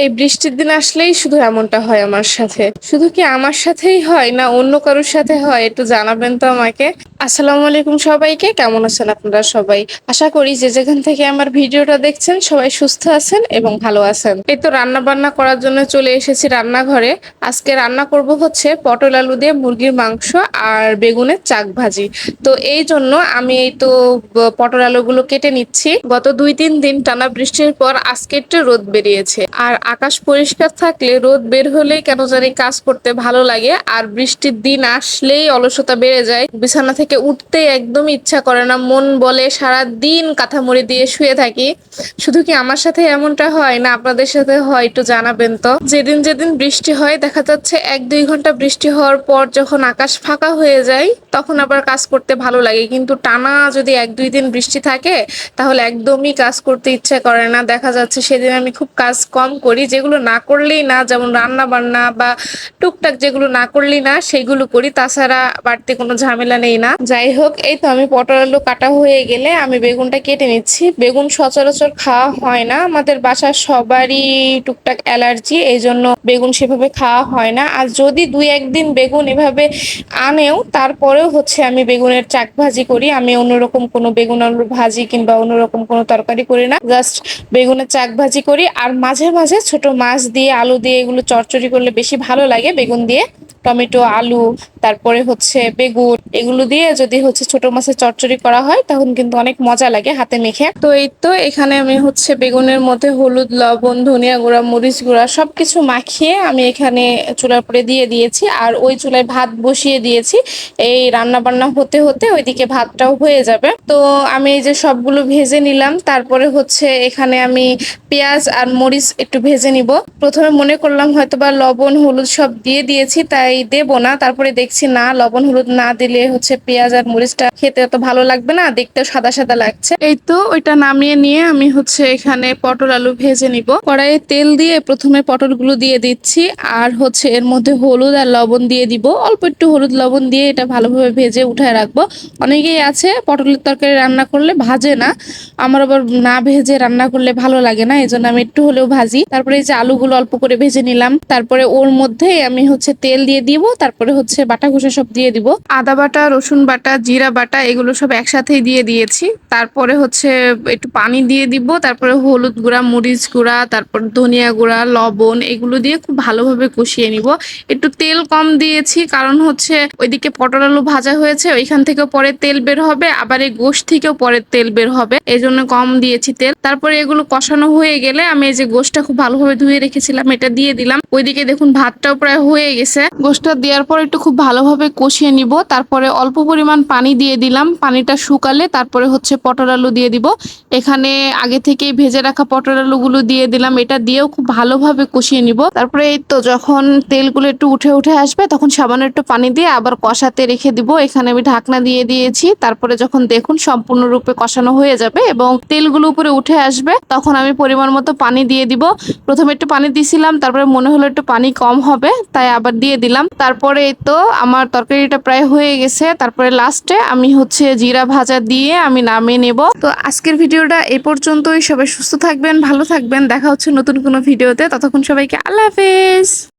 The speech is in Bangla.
এই বৃষ্টির দিন আসলেই শুধু এমনটা হয় আমার সাথে। শুধু কি আমার সাথেই হয় না অন্য কারোর সাথে হয়, একটু জানাবেন তো আমাকে। আসসালামু আলাইকুম সবাইকে, কেমন আছেন আপনারা সবাই? আশা করি যে যেখান থেকে আমার ভিডিওটা দেখছেন সবাই সুস্থ আছেন এবং ভালো আছেন। এই তো রান্না বান্না করার জন্য চলে এসেছি রান্নাঘরে। আজকে রান্না করব হচ্ছে পটল আলু দিয়ে মুরগির মাংস আর বেগুনের চাক ভাজি। তো এই জন্য আমি এই তো পটল আলুগুলো কেটে নিচ্ছি। গত 2-3 দিন টানা বৃষ্টির পর আজকে একটু রোদ বেরিয়েছে, আর আকাশ পরিষ্কার থাকলে রোদ বের হলে কেন জানি কাজ করতে ভালো লাগে। আর বৃষ্টির দিন আসলেই অলসতা বেড়ে যায়, বিছানা থেকে উঠতে একদম ইচ্ছা করে না, মন বলে সারা দিন কাঁথামুড়ি দিয়ে শুয়ে থাকি। শুধু কি আমার সাথে এমনটা হয় না আপনাদের সাথে হয়, একটু জানাবেন তো। যেদিন যেদিন বৃষ্টি হয় দেখা যাচ্ছে 1-2 ঘন্টা বৃষ্টি হওয়ার পর যখন আকাশ ফাঁকা হয়ে যায় তখন আবার কাজ করতে ভালো লাগে, কিন্তু টানা যদি 1-2 দিন বৃষ্টি থাকে তাহলে একদমই কাজ করতে ইচ্ছে করে না। দেখা যাচ্ছে সেদিন আমি খুব কাজ কম করি, যেগুলো না করলেই না, যেমন রান্না বান্না বা টুকটাক যেগুলো না করলেই না সেগুলো করি, তাছাড়া বাড়তি কোনো ঝামেলা নেই না। যাই হোক, এই তো আমি পটল আলু কাটা হয়ে গেলে আমি বেগুনটা কেটে নিচ্ছি। বেগুন সচরাচর খাওয়া হয় না, আমাদের বাসার সবারই টুকটাক অ্যালার্জি, এই জন্য বেগুন সেভাবে খাওয়া হয় না। আর যদি 2-1 দিন বেগুন এভাবে আনেও তারপরেও হচ্ছে আমি বেগুনের চাক ভাজি করি। আমি অন্যরকম কোনো বেগুন আলুর ভাজি কিংবা অন্যরকম কোনো তরকারি করি না, জাস্ট বেগুনের চাক ভাজি করি। আর মাঝে মাঝে ছোট মাছ দিয়ে আলু দিয়ে এগুলো চচ্চড়ি করলে বেশি ভালো লাগে। বেগুন দিয়ে টমেটো আলু তারপরে হচ্ছে বেগুন এগুলো দিয়ে যদি হচ্ছে ছোট মাছের চচ্চড়ি করা হয় তখন কিন্তু অনেক মজা লাগে হাতে মেখে। তো এই তো এখানে আমি হচ্ছে বেগুনের মধ্যে হলুদ লবণ ধনিয়া গুঁড়া মরিচ গুঁড়া সবকিছু মাখিয়ে আমি এখানে চুলার পরে দিয়ে দিয়েছি, আর ওই চুলায় ভাত বসিয়ে দিয়েছি। এই রান্না বান্না হতে হতে ওইদিকে ভাতটাও হয়ে যাবে। তো আমি এই যে সবগুলো ভেজে নিলাম, তারপরে হচ্ছে এখানে আমি পেঁয়াজ আর মরিচ একটু ভেজে নিব। প্রথমে মনে করলাম হয়তোবা লবণ হলুদ সব দিয়ে দিয়েছি তাই দেব না, তারপরে দেখছি না, লবণ হলুদ না দিলে হচ্ছে পেঁয়াজ আর মরিচটা খেতে অত ভালো লাগবে না, দেখতেও সাদা সাদা লাগছে। এই তো ওইটা নামিয়ে নিয়ে আমি হচ্ছে এখানে পটল আলু ভেজে নিব। কড়াইয়ে তেল দিয়ে প্রথমে পটলগুলো দিয়ে দিচ্ছি, আর হচ্ছে এর মধ্যে হলুদ আর লবণ দিয়ে দিব, অল্প একটু হলুদ লবণ দিয়ে এটা ভালোভাবে ভেজে উঠায় রাখবো। অনেকেই আছে পটলের তরকারি রান্না করলে ভাজে না, আমার আবার না ভেজে রান্না করলে ভালো লাগে না, এই জন্য আমি একটু হলেও ভাজি। তারপরে এই যে আলুগুলো অল্প করে ভেজে নিলাম, তারপরে ওর মধ্যে আমি হচ্ছে তেল দিয়ে দিব, তারপরে হচ্ছে বাটা ঘষা সব দিয়ে দিব, আদা বাটা রসুন বাটা জিরা বাটা এগুলো সব একসাথেই দিয়ে দিয়েছি। তারপরে হচ্ছে একটু পানি দিয়ে দিব, তারপরে হলুদ গুঁড়া মরিচ গুঁড়া তারপর ধনিয়া গুঁড়া লবণ এগুলো দিয়ে খুব ভালোভাবে কষিয়ে নিব। একটু তেল কম দিয়েছি কারণ হচ্ছে ওইদিকে পটল আলু ভাজা হয়েছে, ওইখান থেকেও পরে তেল বের হবে, আবার এই গোশ থেকেও পরে তেল বের হবে, এই জন্য কম দিয়েছি তেল। তারপরে এগুলো কষানো হয়ে গেলে আমি এই যে গোশটা খুব ভালোভাবে ধুয়ে রেখেছিলাম এটা দিয়ে দিলাম। ওইদিকে দেখুন ভাতটাও প্রায় হয়ে গেছে। গোশটা দেওয়ার পর একটু খুব ভালোভাবে কষিয়ে নিব, তারপরে অল্প পরিমাণ পানি দিয়ে দিলাম, পানিটা শুকালে তারপরে হচ্ছে পটল আলু দিয়ে দিব। এখানে আগে থেকেই ভেজে রাখা পটল আলুগুলো দিয়ে দিলাম, এটা দিয়েও খুব ভালোভাবে কষিয়ে নিব। তারপরে এই তো যখন তেলগুলো একটু উঠে উঠে আসবে তখন সামান্য একটু পানি দিয়ে আবার কষাতে রেখে দিব। এখানে আমি ঢাকনা দিয়ে দিয়েছি, তারপরে যখন দেখুন সম্পূর্ণরূপে কষানো হয়ে যাবে এবং তেলগুলো উপরে উঠে আসবে তখন আমি পরিমাণ মতো পানি দিয়ে দিব। প্রথমে একটু পানি দিছিলাম, তারপরে মনে হলো একটু পানি কম হবে তাই আবার দিয়ে দিলাম। তারপরে এই তো আমার তরকারিটা প্রায় হয়ে গেছে, তারপরে লাস্টে আমি হচ্ছে জিরা ভাজা দিয়ে আমি নামিয়ে নেব। তো আজকের ভিডিওটা এই পর্যন্তই, সবাই সুস্থ থাকবেন ভালো থাকবেন, দেখা হচ্ছে নতুন কোনো ভিডিওতে, ততক্ষণ সবাইকে আল্লাহ হাফেজ।